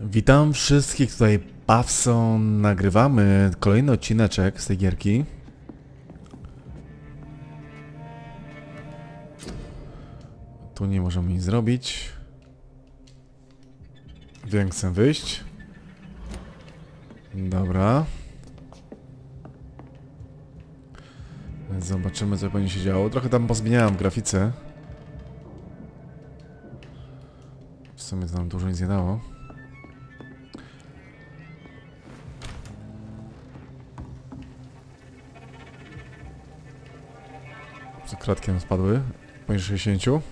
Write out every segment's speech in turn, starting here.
Witam wszystkich, tutaj Pawson. Nagrywamy kolejny odcineczek z tej gierki. Tu nie możemy nic zrobić. Wiem, chcę wyjść. Dobra. Zobaczymy, co będzie się działo. Trochę tam pozmieniałem w grafice. W sumie to nam dużo nic nie dało. Kratki nam spadły. Poniżej 60.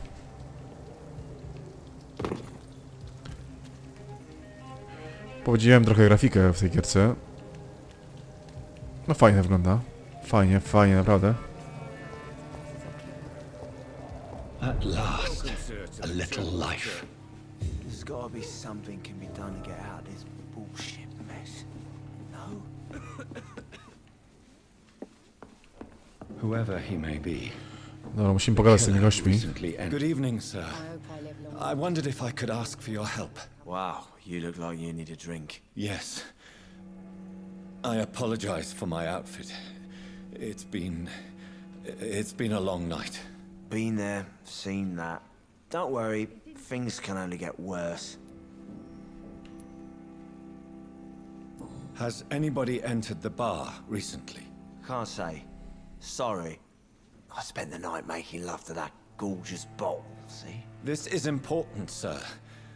Podzieliłem trochę grafikę w tej gierce. No fajnie wygląda. Fajnie, fajnie, naprawdę. At last, a little life. There's gotta be something can be done to get out of this bullshit mess. No? Whoever he may be. Dobra, musimy pogadać z tymi gośćmi. Good evening, sir. I wondered if I could ask for your help. Wow, you look like you need a drink. Yes. I apologize for my outfit. It's been a long night. Been there, seen that. Don't worry, things can only get worse. Has anybody entered the bar recently? Can't say. Sorry. I spent the night making love to that gorgeous bottle, see? This is important, sir.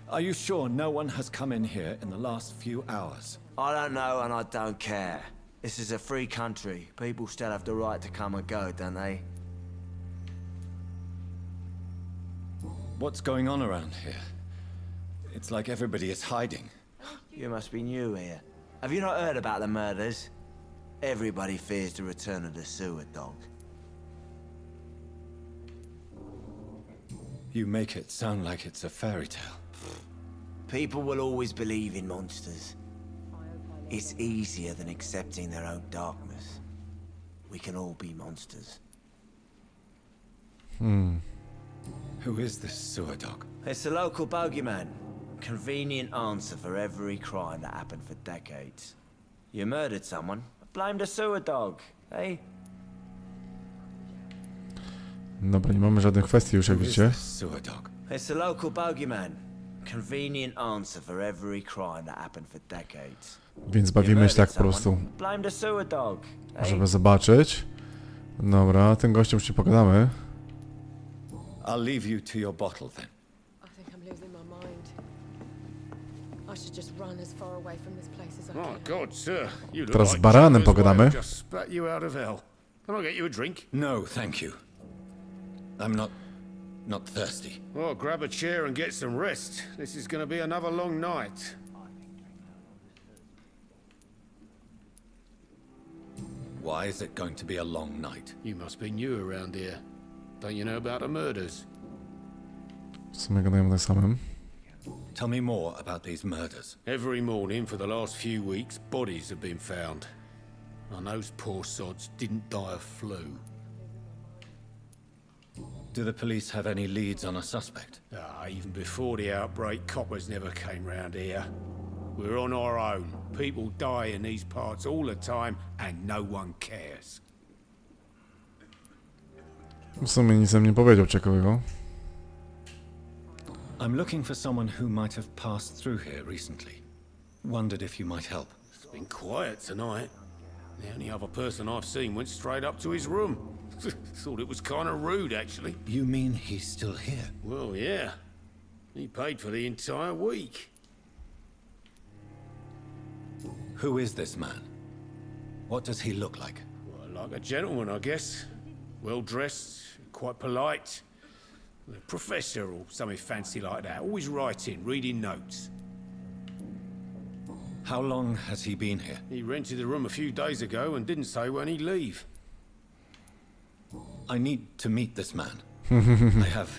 Are you sure no one has come in here in the last few hours? I don't know and I don't care. This is a free country. People still have the right to come and go, don't they? What's going on around here? It's like everybody is hiding. You must be new here. Have you not heard about the murders? Everybody fears the return of the sewer dog. You make it sound like it's a fairy tale. People will always believe in monsters. It's easier than accepting their own darkness. We can all be monsters. Who is this sewer dog? It's the local bogeyman. Convenient answer for every crime that happened for decades. You murdered someone, blame the sewer dog, eh? Dobra, nie mamy żadnych kwestii już, jak Who is widzicie. this sewer dog? It's the local bogeyman. Convenient answer for every crime that happened for decades. Więc bawimy się tak po prostu, Blame the sewer dog, eh? żeby zobaczyć. Dobra, tym gościem już nie pogadamy. I'll leave you to your bottle then. I think I'm losing my mind. I should just run as far away from this place as I My can. God, sir, you look Teraz z like baranem Joker's pogadamy. wife just spat you out of hell. Can I get you a drink? No, thank you. I'm not thirsty. Oh, grab a chair and get some rest. This is going to be another long night. Why is it going to be a long night? You must be new around here. Don't you know about the murders? W sumie gadajemy tak samym. Tell me more about these murders. Every morning for the last few weeks, bodies have been found. And those poor sods didn't die of flu. Do the police have any leads on a suspect? Even before the outbreak, coppers never came round here. We're on our own. People die in these parts all the time, and no one cares. W sumie nic nam nie powiedział ciekawego. I'm looking for someone who might have passed through here recently. Wondered if you might help. It's been quiet tonight. The only other person I've seen went straight up to his room. Thought it was kind of rude, actually. You mean he's still here? Well, yeah. He paid for the entire week. Who is this man? What does he look like? Well, like a gentleman, I guess. Well-dressed, quite polite. A professor or something fancy like that. Always writing, reading notes. How long has he been here? He rented the room a few days ago and didn't say when he'd leave. I need to meet this man. I have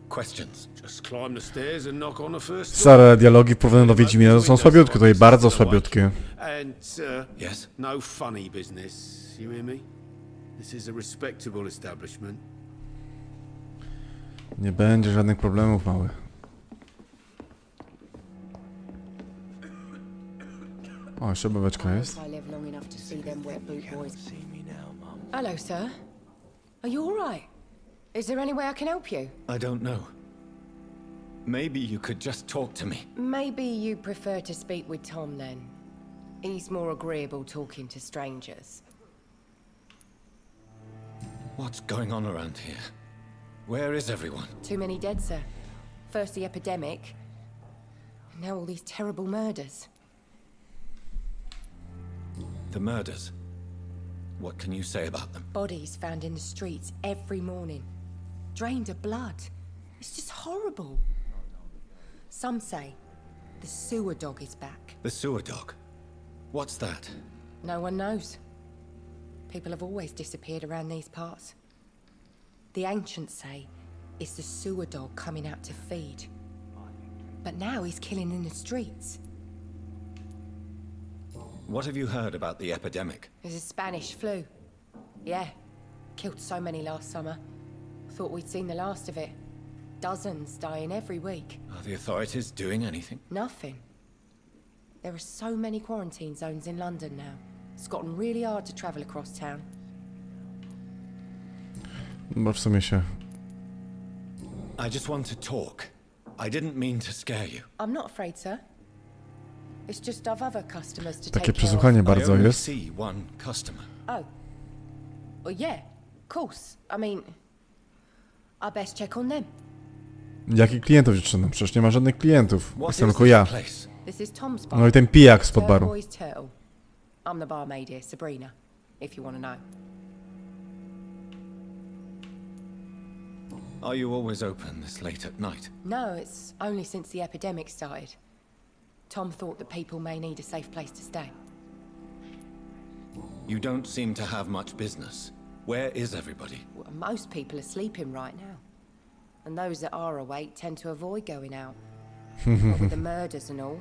questions. Just climb the stairs and knock on the first door. Stare dialogi w porównaniu do Wiedźmina to są słabiutkie, tutaj bardzo słabiutkie. And, Yes? no funny business. You hear me? This is a respectable establishment. Nie będzie żadnych problemów, mały. O, jeszcze babeczka I jest. hope I live long enough to see them wet boot boys. See me now, Mum. Hello, sir. Are you all right? Is there any way I can help you? I don't know. Maybe you could just talk to me. Maybe you prefer to speak with Tom then. He's more agreeable talking to strangers. What's going on around here? Where is everyone? Too many dead, sir. First the epidemic, now all these terrible murders. The murders. What can you say about them? Bodies found in the streets every morning. Drained of blood. It's just horrible. Some say the sewer dog is back. The sewer dog. What's that? No one knows. People have always disappeared around these parts. The ancients say it's the sewer dog coming out to feed. But now he's killing in the streets. What have you heard about the epidemic? There's a Spanish flu. Yeah. Killed so many last summer. Thought we'd seen the last of it. Dozens dying every week. Are the authorities doing anything? Nothing. There are so many quarantine zones in London now. It's gotten really hard to travel across town. Bo w sumie się... I just want to talk. I didn't mean to scare you. I'm not afraid, sir. It's just I've other customers to Takie take care przesłuchanie I bardzo only jest. see one customer. of. Oh. Well, yeah. Of course. I mean... I best check on them. Jakich klientów jeszcze? No przecież nie ma żadnych klientów. What Jestem is tylko this ja. place? This is Tom's bar. No i ten pijak spod baru. Turquoise Turtle. I'm the barmaid here, Sabrina. If you want to know. Are you always open this late at night? No, it's only since the epidemic started. Tom thought that people may need a safe place to stay. You don't seem to have much business. Where is everybody? Well, most people are sleeping right now. And those that are awake tend to avoid going out. What with the murders and all.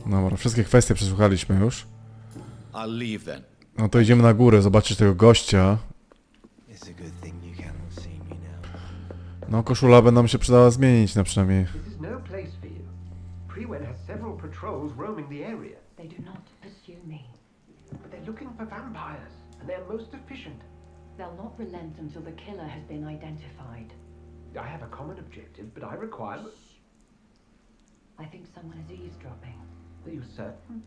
Dobra, wszystkie kwestie przesłuchaliśmy już. I'll leave then. No to idziemy na górę, zobaczyć tego gościa. It's a good thing you cannot see me now. No koszula by nam się przydała zmienić na przynajmniej. This is no place for you. Prewen has several patrols roaming the area, They do not pursue me. but they're looking for vampires, and they're most efficient. They'll not relent until the killer has been identified. I have a common objective, but I require... I think someone is eavesdropping. Are you certain?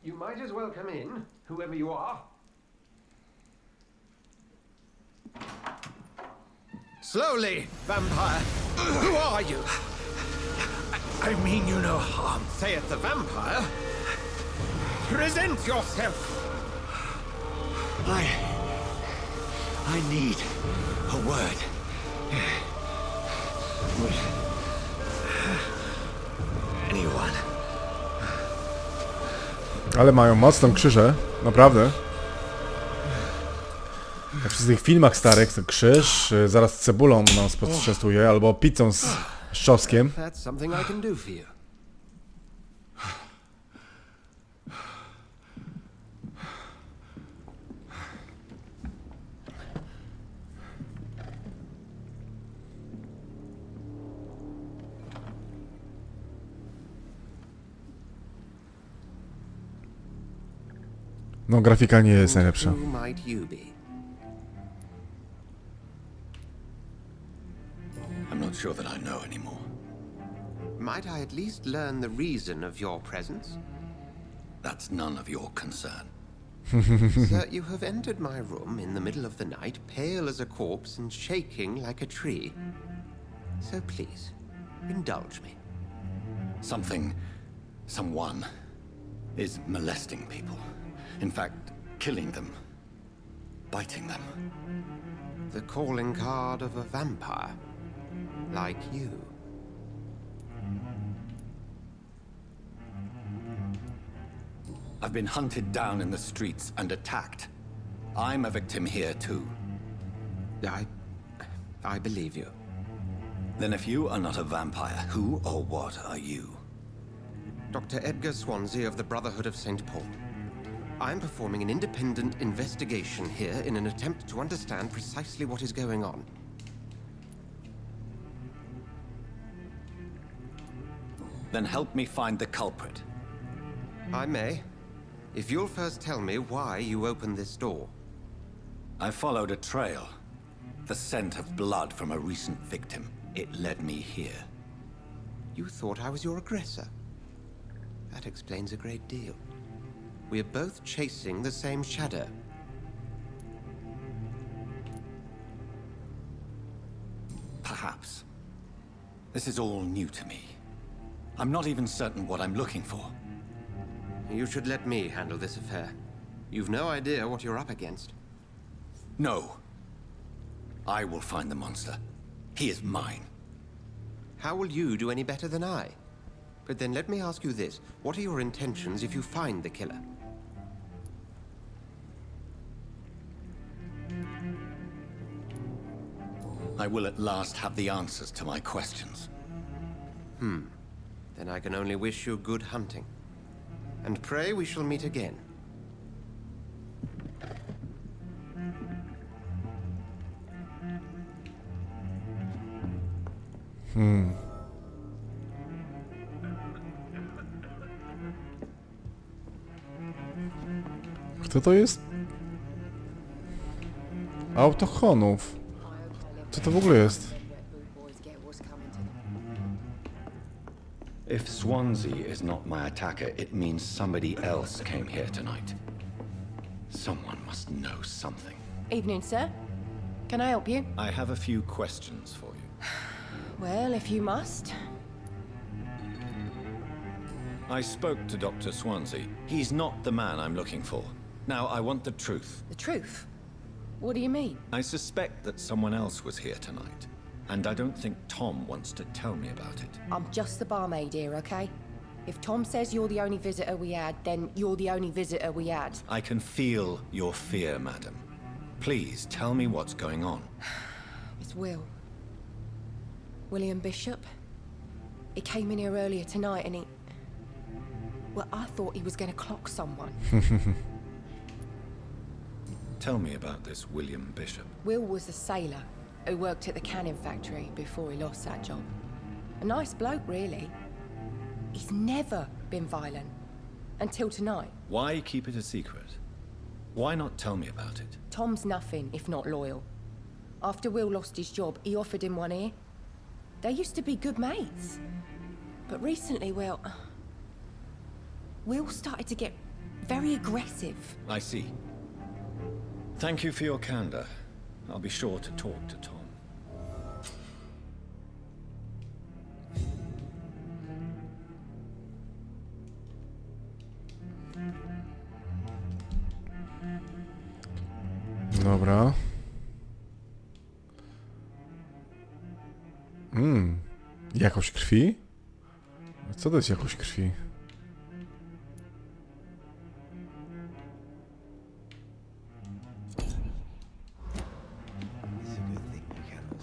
You might as well come in, whoever you are. Slowly, vampire. Who are you? I mean you no harm, saith the vampire. Present yourself. I need a word. With anyone. Ale mają mocną krzyżę, naprawdę. Jak w tych filmach starych, to krzyż, zaraz cebulą nas poczęstuje, albo pizzą z szczoskiem. That's something I can do for you. No grafika nie jest najlepsza. Who might you be? I'm not sure that I know anymore. Might I at least learn the reason of your presence? That's none of your concern. Sir, you have entered my room in the middle of the night, pale as a corpse and shaking like a tree. So please, indulge me. Someone is molesting people. In fact, killing them. Biting them. The calling card of a vampire. Like you. I've been hunted down in the streets and attacked. I'm a victim here too. I believe you. Then if you are not a vampire, who or what are you? Dr. Edgar Swansea of the Brotherhood of St. Paul. I'm performing an independent investigation here in an attempt to understand precisely what is going on. Then help me find the culprit. I may. If you'll first tell me why you opened this door. I followed a trail. The scent of blood from a recent victim. It led me here. You thought I was your aggressor. That explains a great deal. We're both chasing the same shadow. Perhaps. This is all new to me. I'm not even certain what I'm looking for. You should let me handle this affair. You've no idea what you're up against. No. I will find the monster. He is mine. How will you do any better than I? But then let me ask you this. What are your intentions if you find the killer? I will at last have the answers to my questions. Then I can only wish you good hunting. And pray we shall meet again. Kto to jest? Autochtonów. Co to w ogóle jest? If Swansea is not my attacker, it means somebody else came here tonight. Someone must know something. Evening, sir. Can I help you? I have a few questions for you. Well, if you must. I spoke to Dr. Swansea. He's not the man I'm looking for. Now, I want the truth. The truth? What do you mean? I suspect that someone else was here tonight. And I don't think Tom wants to tell me about it. I'm just the barmaid here, okay? If Tom says you're the only visitor we had, then you're the only visitor we had. I can feel your fear, madam. Please, tell me what's going on. It's Will. William Bishop. He came in here earlier tonight and he... Well, I thought he was going to clock someone. Tell me about this William Bishop. Will was a sailor who worked at the cannon factory before he lost that job. A nice bloke, really. He's never been violent. Until tonight. Why keep it a secret? Why not tell me about it? Tom's nothing if not loyal. After Will lost his job, he offered him one ear. They used to be good mates. But recently, well... Will started to get very aggressive. I see. Thank you for your candor. I'll be sure to talk to Tom. Dobra. Jakość krwi? Co to jest jakość krwi?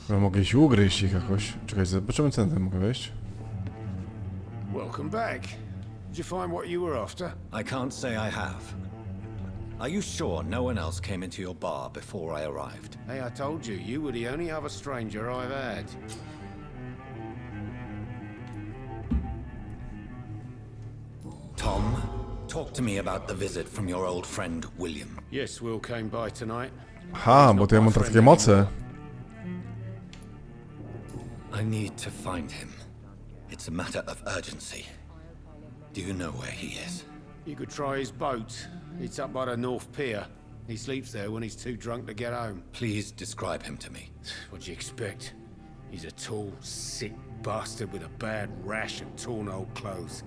Chyba mogę się ugryźć ich jakoś. Czekaj, zobaczymy co mogę wejść. Welcome back. Did you find what you were after? I can't say I have. Are you sure no one else came into your bar before I arrived? Hey, I told you, you were the only other stranger I've had. Tom, talk to me about the visit from your old friend William. Yes, Will came by tonight. Aha, bo to ja mam teraz takie moce. I need to find him. It's a matter of urgency. Do you know where he is? You could try his boat. It's up by the North Pier. He sleeps there when he's too drunk to get home. Please describe him to me. What'd you expect? He's a tall, sick bastard with a bad rash and torn old clothes.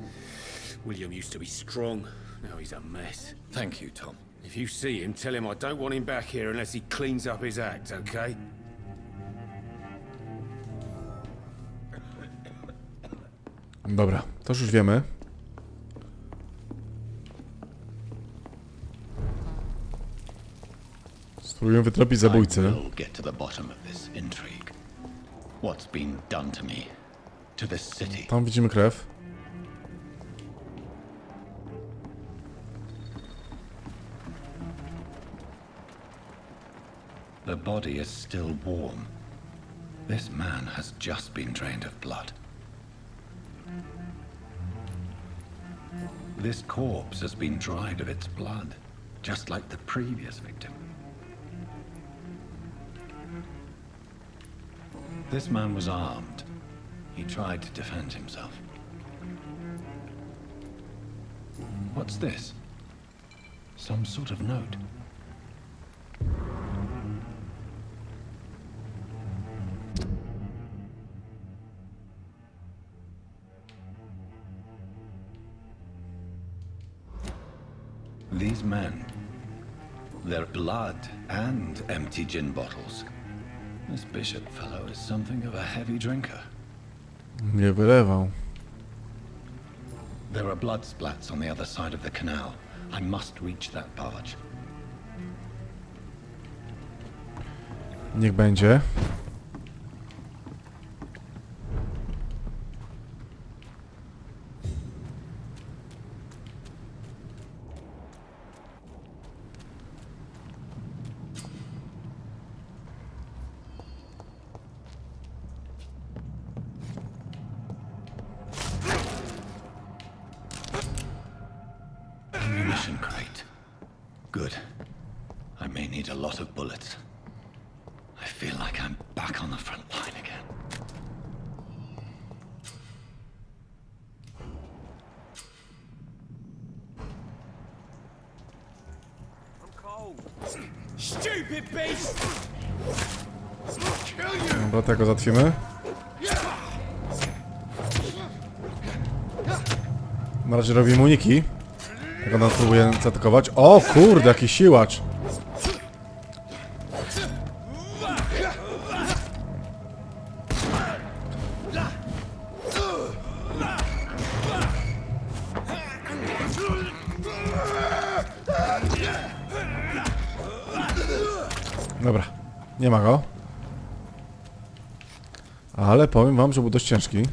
William used to be strong. Now he's a mess. Thank you, Tom. If you see him, tell him I don't want him back here unless he cleans up his act, okay? Dobra, to już wiemy. Spróbuję wytropić zabójcę. I will get to the bottom of this intrigue. What's been done to me, to this city? Tam widzimy krew. The body is still warm. This man has just been drained of blood. This corpse has been dried of its blood, just like the previous victim. This man was armed. He tried to defend himself. What's this? Some sort of note. These men, their blood and empty gin bottles. This bishop fellow is something of a heavy drinker. Nie wylewał. There are blood splats on the other side of the canal. I must reach that barge. Niech będzie. Ammunition crate. Good. I may need a lot of bullets. I feel like I'm back on the front line again. Stupid beast! Dobra, tego załatwimy. Na razie robimy uniki. Jak ona próbuje zaatakować. O kurde, jaki siłacz. Dobra, nie ma go. Ale powiem wam, że był dość ciężki.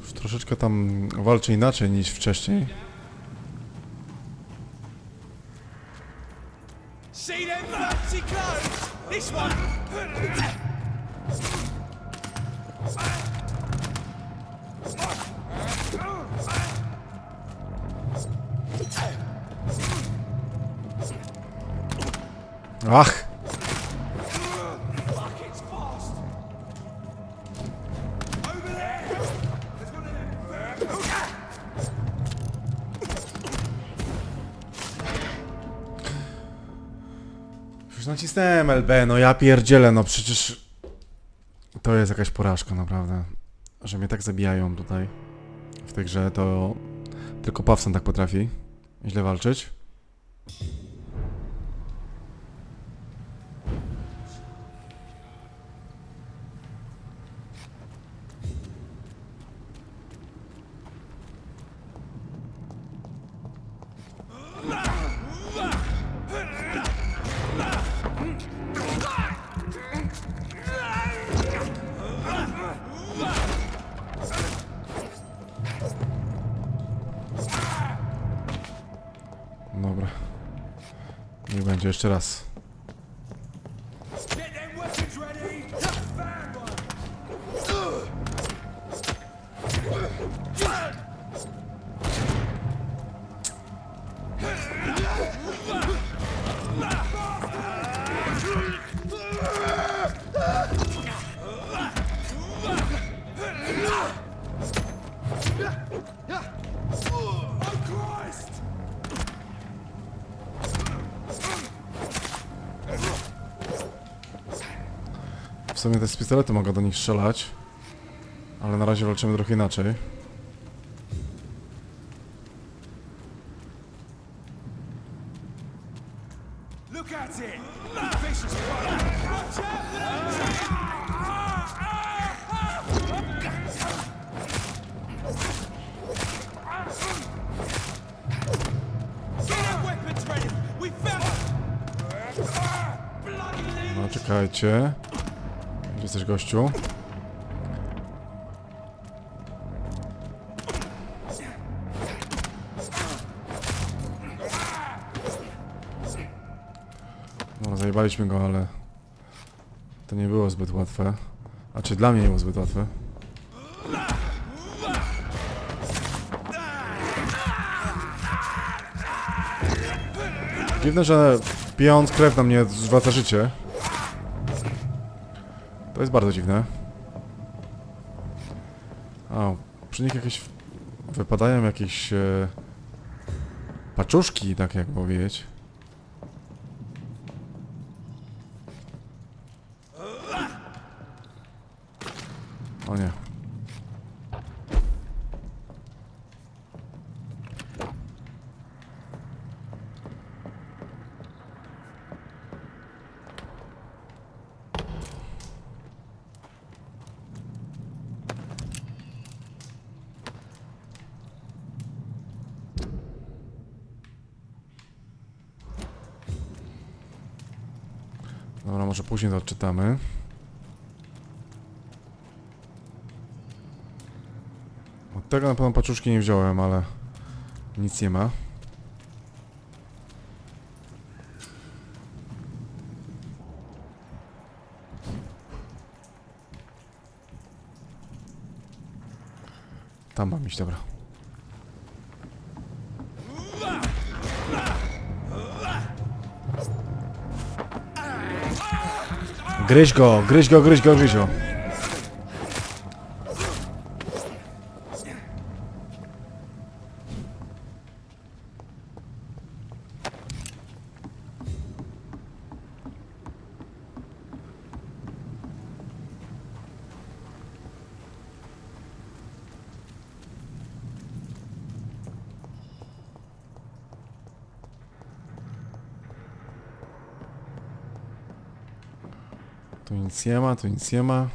Już troszeczkę tam walczy inaczej niż wcześniej. See them fancy clothes? This one! Ach! Już nacisnąłem LB, no ja pierdzielę, no przecież... To jest jakaś porażka, naprawdę. Że mnie tak zabijają tutaj. W tej grze to... Tylko Pawson tak potrafi źle walczyć. Dobra. Niech będzie jeszcze raz. W sumie te z pistoletu mogę do nich strzelać, ale na razie walczymy trochę inaczej. No czekajcie. Gdzie jesteś, gościu? No, zajebaliśmy go, ale to nie było zbyt łatwe. A czy dla mnie nie było zbyt łatwe? Dziwne, że pijąc krew na mnie zwraca życie. To jest bardzo dziwne. A, przy nich jakieś... Wypadają jakieś... paczuszki, tak jak powiedzieć. O nie. Dobra, może później to odczytamy. Od tego na pewno paczuszki nie wziąłem, ale nic nie ma. Tam mam iść, dobra. Gryź go, gryź go, gryź go, gryź go. Tu nic nie ma, tu nic nie ma.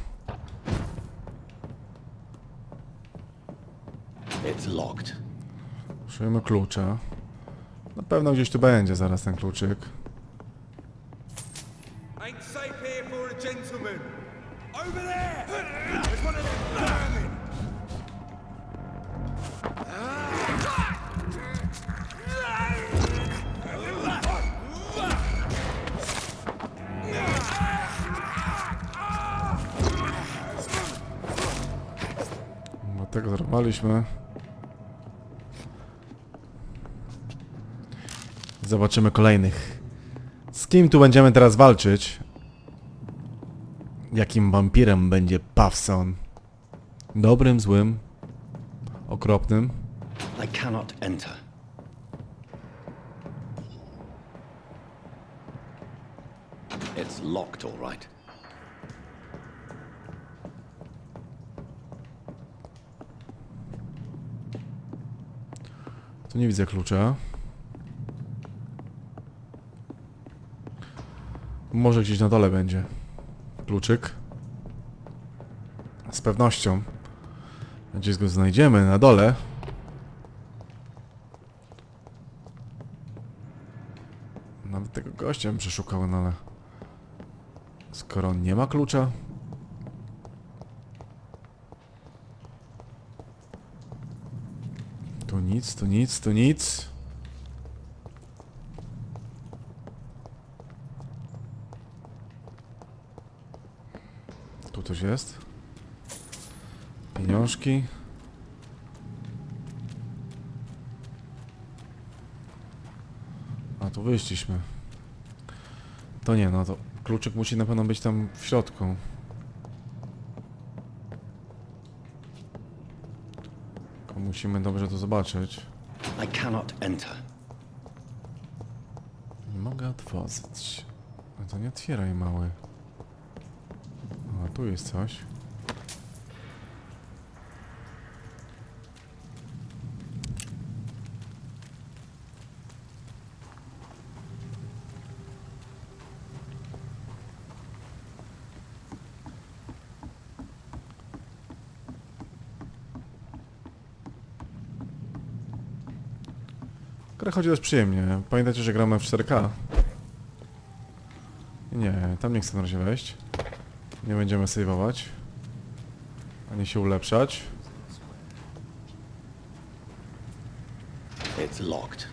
It's locked. Potrzebujemy klucza. Na pewno gdzieś tu będzie zaraz ten kluczyk. Ain't safe here for a gentleman. Over there! There's one of them vermin! Bo tego zarwaliśmy. Zobaczymy kolejnych. Z kim tu będziemy teraz walczyć? Jakim wampirem będzie Pawson? Dobrym, złym, okropnym? I cannot enter. It's locked, all right. Tu nie widzę klucza. Może gdzieś na dole będzie kluczyk. Z pewnością. Gdzieś go znajdziemy na dole. Nawet tego gościa bym przeszukał, no ale... Skoro on nie ma klucza... Tu nic, tu nic, tu nic. Tu coś jest. Pieniążki. A tu wyszliśmy. To nie, no to kluczyk musi na pewno być tam w środku. Tylko musimy dobrze to zobaczyć. I cannot enter. Nie mogę otworzyć. No to nie otwieraj, mały. A tu jest coś. Gra chodzi dość przyjemnie. Pamiętajcie, że gramy w 4K. Nie, tam nie chcę na razie wejść. Nie będziemy save'ować. Ani się ulepszać. It's locked.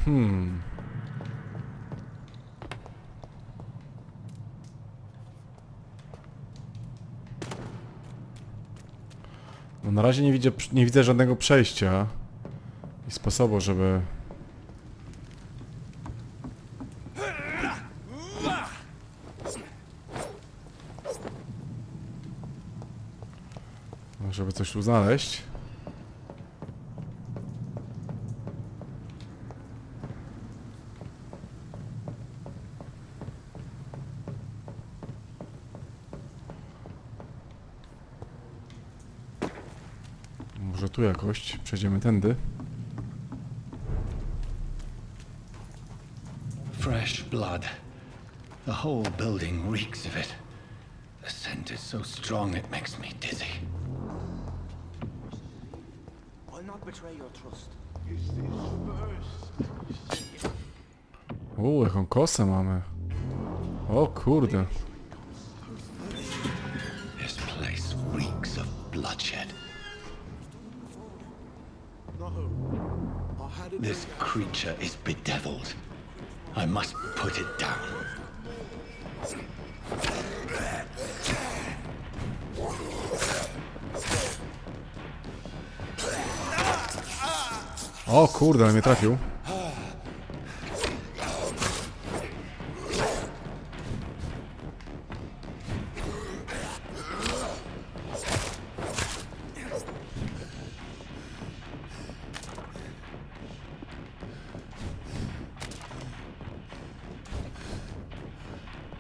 No na razie nie widzę żadnego przejścia i sposobu, żeby... żeby coś tu znaleźć. Może tu jakoś przejdziemy tędy. Fresh blood. The whole building reeks of it. The scent is so strong it makes me dizzy. I'll not betray your trust. Jaką kosę mamy. O kurde. This place reeks of bloodshed. This creature is bedeviled. I must put it down. O kurde, ale mnie trafił.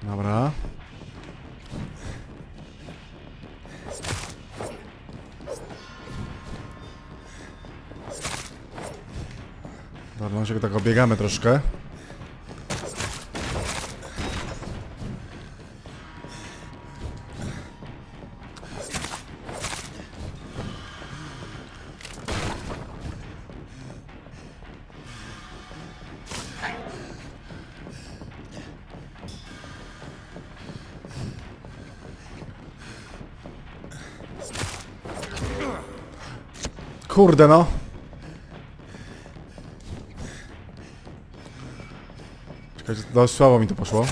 Dobra. Dobra, się tak obiegamy troszkę. Kurde no. Czekajcie, dość słabo mi to poszło.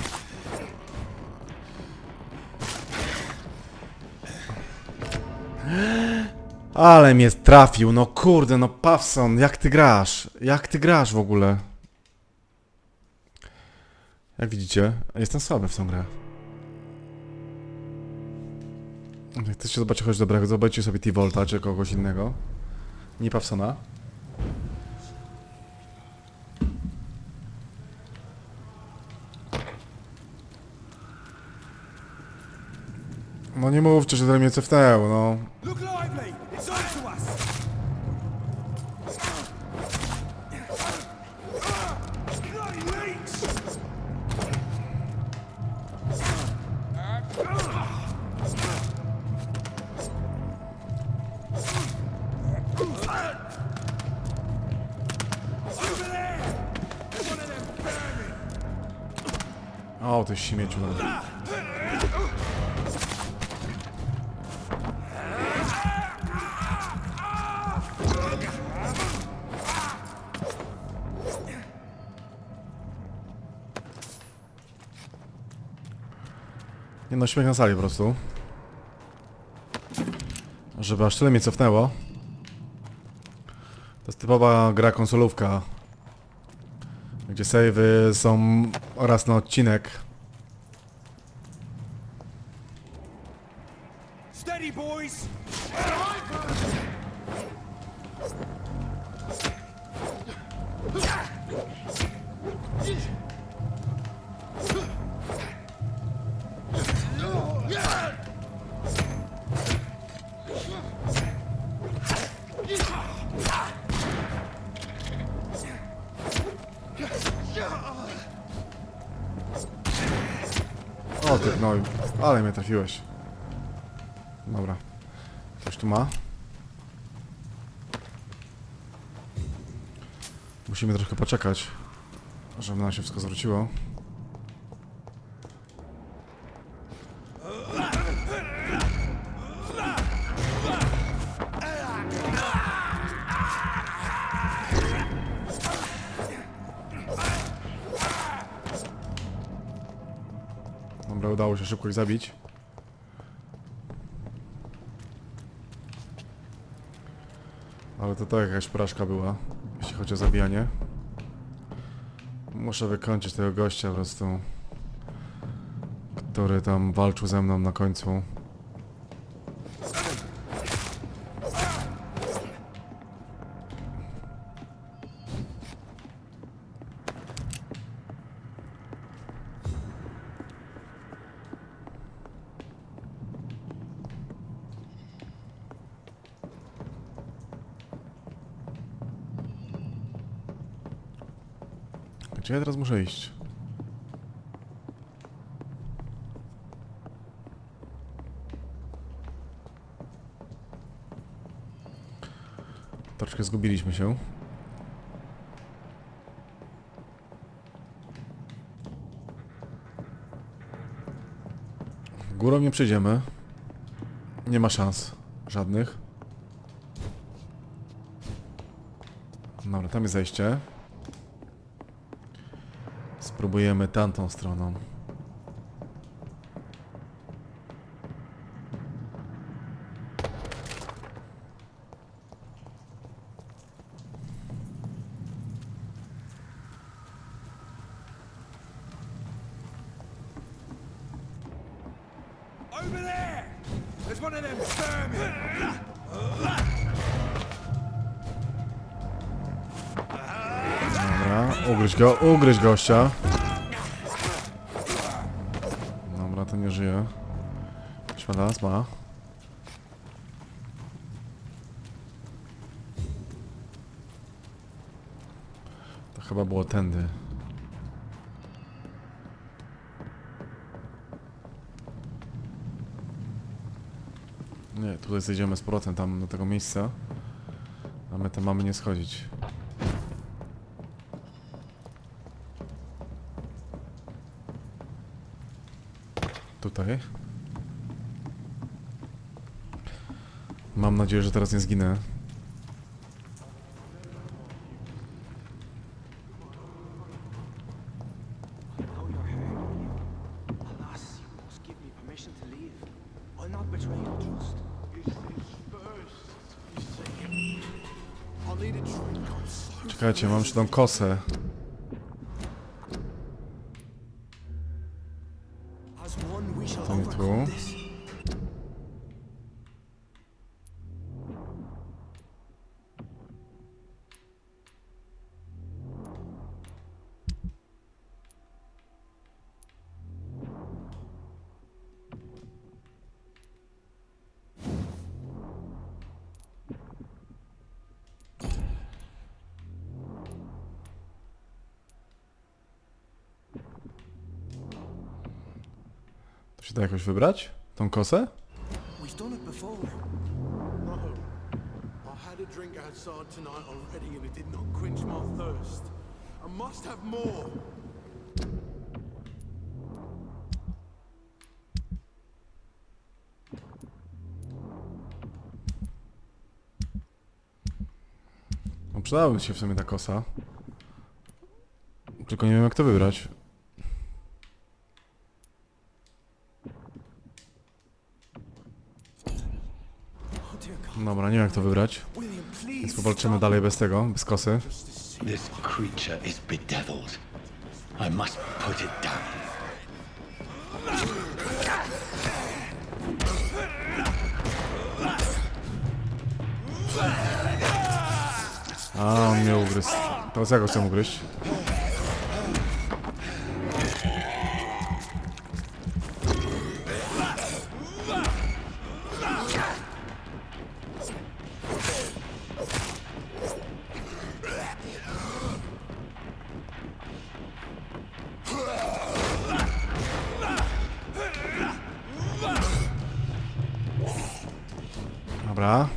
Ale mnie trafił, no kurde, no Pawson, jak ty grasz? Jak ty grasz w ogóle? Jak widzicie, jestem słaby w tą grę. Jak chcecie zobaczyć coś dobrego, zobaczcie sobie T-Volta czy kogoś innego. Nie Pawsona. No nie mówcie, że to mnie cofnęło, no. Look lively! It's on to us! Bloody leaks! Over there! There's one of them vermin! O, ty śmieciu. No. Nie no, śmiech na sali po prostu. Żeby aż tyle mnie cofnęło. To jest typowa gra konsolówka, gdzie save'y są raz na odcinek. Steady, boys! O ty gnoju, ale mnie trafiłeś. Dobra. Coś tu ma. Musimy trochę poczekać, żeby nam się wszystko zwróciło. udało się szybko ich zabić. Ale to jakaś porażka była, jeśli chodzi o zabijanie. Muszę wykończyć tego gościa po prostu, który tam walczył ze mną na końcu. Gdzie ja teraz muszę iść? Troszkę zgubiliśmy się. Górą nie przejdziemy. Nie ma szans żadnych. Dobra, tam jest zejście. Spróbujemy tamtą stroną. Over there! There's one of them vermin! Dobra, ugryź gościa. Dobra, to nie żyje. Świadas ma. To chyba było tędy. Nie, tutaj zejdziemy z powrotem tam do tego miejsca. A my tam mamy nie schodzić. Tutaj. Mam nadzieję, że teraz nie zginę. Czekajcie, mam jeszcze tą kosę. To nie tu. Się da jakoś wybrać? Tą kosę? We've done it before. No. I had a drink outside tonight already and it did not quench my thirst. I must have more. No przydałaby się w sumie ta kosa. Tylko nie wiem jak to wybrać. Dobra, nie wiem jak to wybrać. Więc powalczymy dalej bez tego, bez kosy. This creature is bedeviled. I must put it down. A, on mnie ugryzł. Teraz ja go chcę ugryźć. Dobra.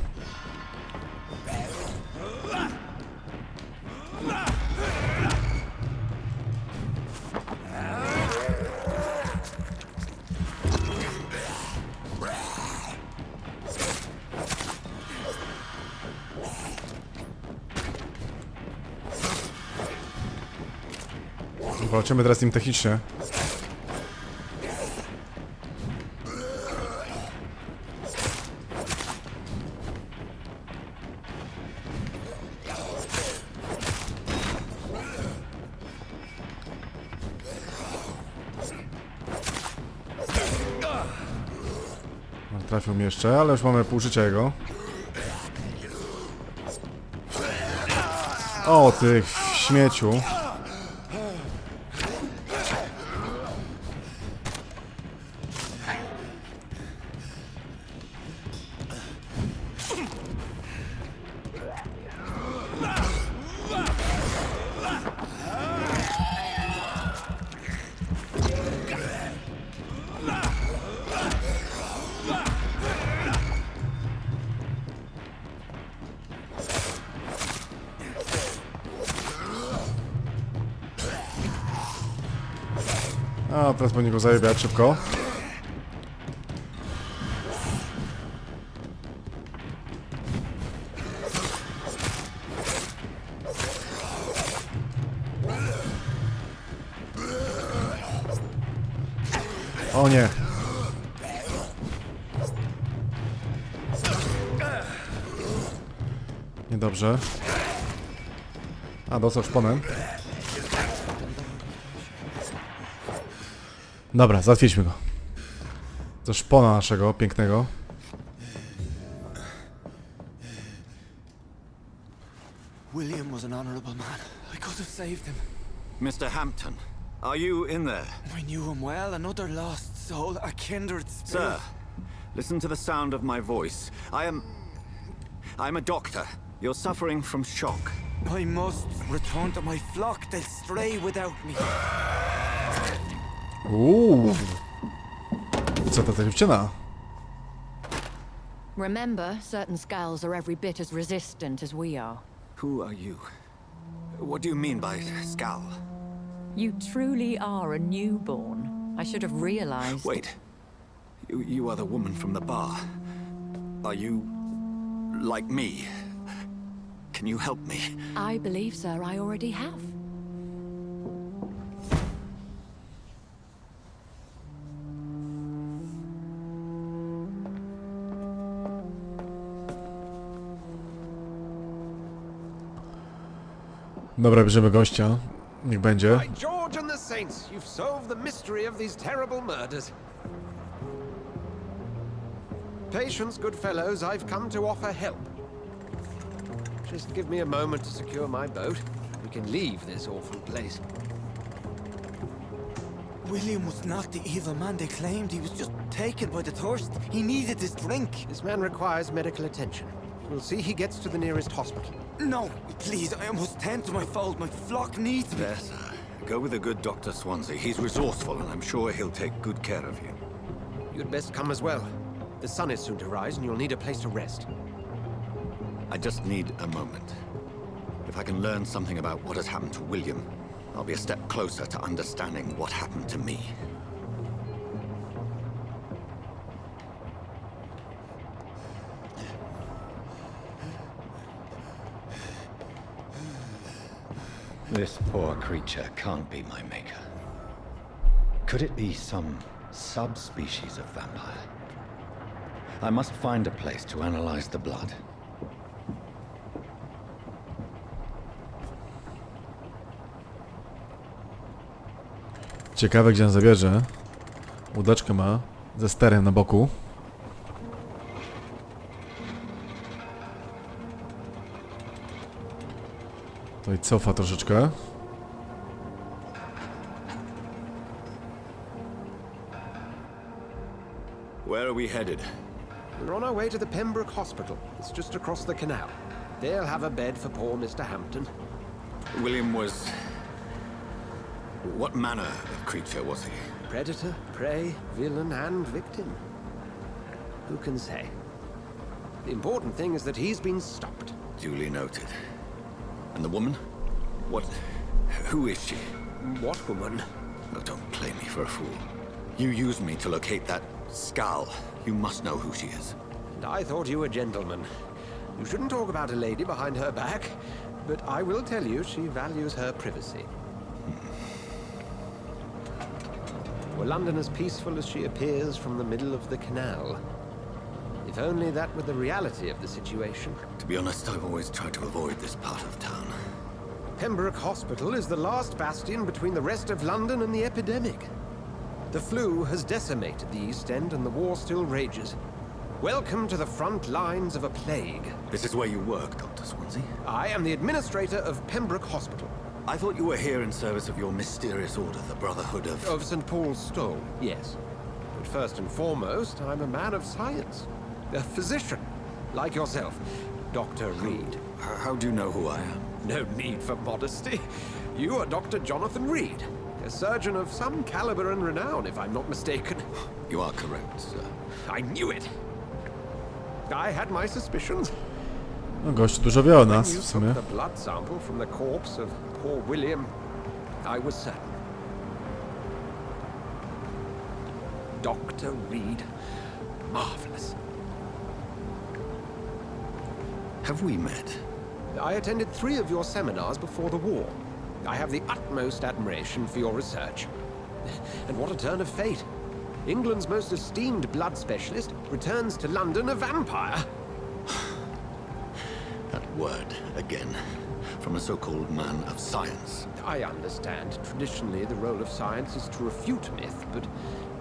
Walczymy teraz z nim technicznie. trafił mi jeszcze, ale już mamy pół życia jego. O, ty śmieciu. A, teraz powinien go zajebiać szybko. O nie. Niedobrze. A, dostał szponem. Dobra, załatwiliśmy go. To szpona naszego, pięknego. William was an honorable man. I could have saved him. Mr. Hampton, are you in there? I knew him well, another lost soul, a kindred spirit. Sir, listen to the sound of my voice. I'm a doctor. You're suffering from shock. I must return to my flock. They'll stray without me. Co to ta dziewczyna? Remember, certain skulls are every bit as resistant as we are. Who are you? What do you mean by Skal? You truly are a newborn. I should have realized. Wait. You are the woman from the bar. Are you like me? Can you help me? I believe, sir, I already have. Dobra, bierzemy gościa. Niech będzie. By George and the Saints, you've solved the mystery of these terrible murders. Patience, good fellows, I've come to offer help. Just give me a moment to secure my boat. We can leave this awful place. William was not the evil man they claimed. He was just taken by the thirst. He needed this drink. This man requires medical attention. We'll see he gets to the nearest hospital. No, please, I must tend to my fold. My flock needs me. There, sir. Go with the good Dr. Swansea. He's resourceful, and I'm sure he'll take good care of you. You'd best come as well. The sun is soon to rise, and you'll need a place to rest. I just need a moment. If I can learn something about what has happened to William, I'll be a step closer to understanding what happened to me. This poor creature can't be my maker. Could it be some subspecies of vampire? I must find a place to analyze the blood. Ciekawe, gdzie on zabierze. Łódeczkę ma ze sterem na boku. To i cofa troszeczkę. Where are we headed? We're on our way to the Pembroke Hospital. It's just across the canal. They'll have a bed for poor Mr. Hampton. William was... What manner of creature was he? Predator, prey, villain, and victim. Who can say? The important thing is that he's been stopped. Duly noted. And the woman? What... Who is she? What woman? Oh, don't play me for a fool. You used me to locate that Skal. You must know who she is. And I thought you a gentleman. You shouldn't talk about a lady behind her back, but I will tell you she values her privacy. Were London as peaceful as she appears from the middle of the canal? If only that were the reality of the situation. To be honest, I've always tried to avoid this part of town. Pembroke Hospital is the last bastion between the rest of London and the epidemic. The flu has decimated the East End and the war still rages. Welcome to the front lines of a plague. This is where you work, Dr. Swansea. I am the administrator of Pembroke Hospital. I thought you were here in service of your mysterious order, the Brotherhood of... Of St. Paul's Stole, yes. But first and foremost, I'm a man of science. A physician, like yourself, Dr. Reed. How do you know who I am? No need for modesty. You are Dr. Jonathan Reed, a surgeon of some caliber and renown, if I'm not mistaken. You are correct, sir. I knew it. I had my suspicions. No, gość dużo wie o When nas you w sumie. took the blood sample from the corpse of poor William, I was certain. Dr. Reed. Marvelous. Have we met? I attended 3 of your seminars before the war. I have the utmost admiration for your research. And what a turn of fate. England's most esteemed blood specialist returns to London a vampire. That word, again. From a so-called man of science. I understand. Traditionally, the role of science is to refute myth, but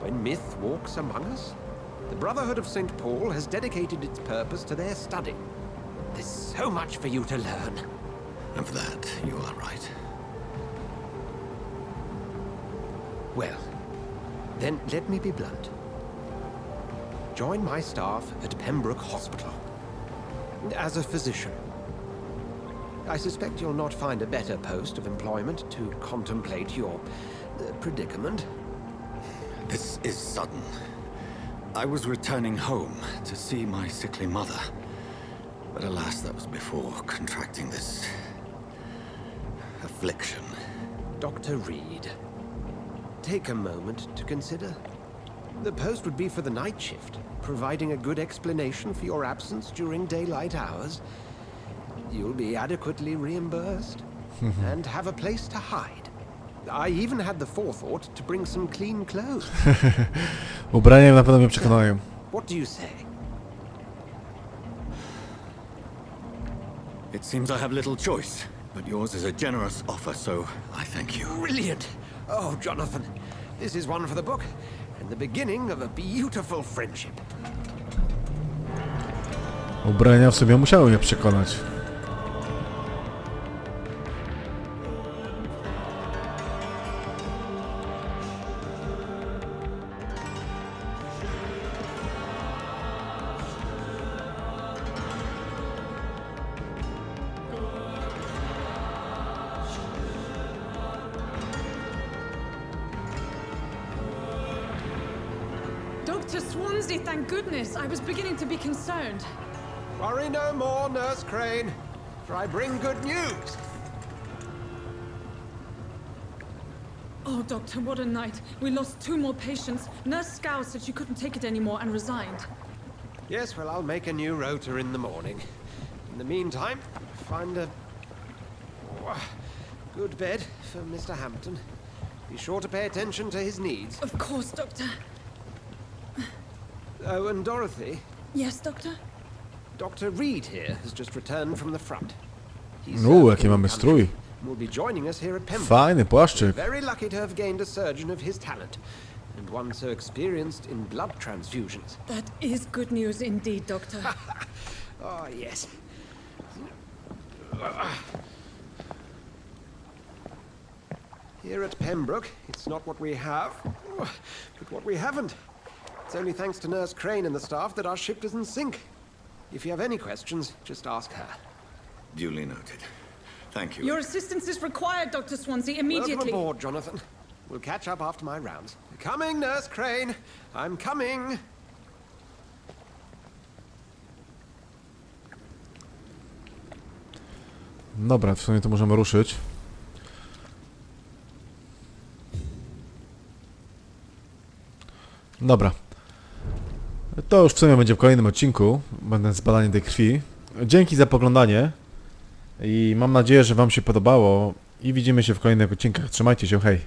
when myth walks among us, the Brotherhood of St. Paul has dedicated its purpose to their study. There's so much for you to learn. Of that, you are right. Well, then let me be blunt. Join my staff at Pembroke Hospital. As a physician. I suspect you'll not find a better post of employment to contemplate your predicament. This is sudden. I was returning home to see my sickly mother. But alas, that was before contracting this... affliction. Dr. Reed, take a moment to consider. The post would be for the night shift, providing a good explanation for your absence during daylight hours. You'll be adequately reimbursed and have a place to hide. I even had the forethought to bring some clean clothes. Ubrania na pewno mnie przekonają. What do you say? It seems I have little choice, but yours is a generous offer, so I thank you. Brilliant! Oh, Jonathan, this is one for the book, and the beginning of a beautiful friendship. Ubrania w sobie musiały mnie przekonać. Dr. Swansea, thank goodness. I was beginning to be concerned. Worry no more, Nurse Crane, for I bring good news. Oh, Doctor, what a night. We lost 2 more patients. Nurse Scow said she couldn't take it anymore and resigned. Yes, well, I'll make a new rota in the morning. In the meantime, find a good bed for Mr. Hampton. Be sure to pay attention to his needs. Of course, Doctor. Oh, and Dorothy, Yes, Doctor? Dr. Reed here has just returned from the front. He's Jaki mamy strój. will be joining us here at Pembroke. Fajny płaszczyk. Very lucky to have gained a surgeon of his talent, and one so experienced in blood transfusions. That is good news indeed, Doctor. Oh, yes. Here at Pembroke, it's not what we have, but what we haven't. It's only thanks to Nurse Crane and the staff that our ship doesn't sink. If you have any questions, just ask her. Duly noted. Thank you. Your assistance is required, Dr. Swansea, immediately. Welcome aboard, Jonathan. We'll catch up after my rounds. Coming, Nurse Crane. I'm coming. Dobra, w sumie to możemy ruszyć. Dobra. To już w sumie będzie w kolejnym odcinku. Będę zbadanie tej krwi. Dzięki za poglądanie. I mam nadzieję, że wam się podobało. I widzimy się w kolejnych odcinkach. Trzymajcie się, hej.